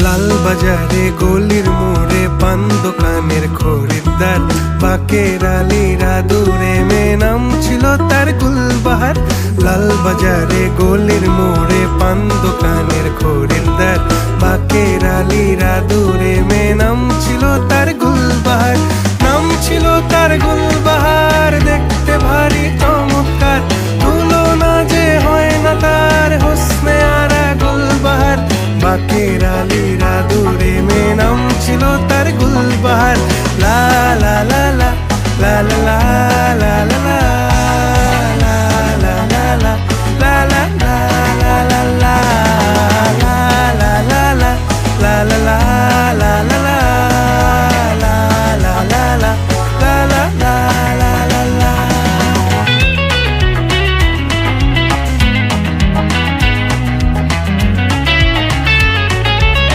লাল বাজারে গলির মোড়ে পান দোকানের খরিদ্দার, বাকের আলীরা দূরে মেয়ে নাম ছিল তার গুলবাহার। লাল বাজারে গলির মোড়ে পান দোকানের খরিদ্দার, বাকের আলীরা দূরে মেয়ে নাম ছিল তার গুলবাহার। নাম ছিল তার গুলবাহার, দেখতে ভারী চমৎকার, তুলনা যে হয় না তার হোসনে আরা গুলবাহার। বাকের আলীরা দূরে মেয়ে নাম ছিল তার গুলবাহার। লা লা লা লা লা লা লা লা লা।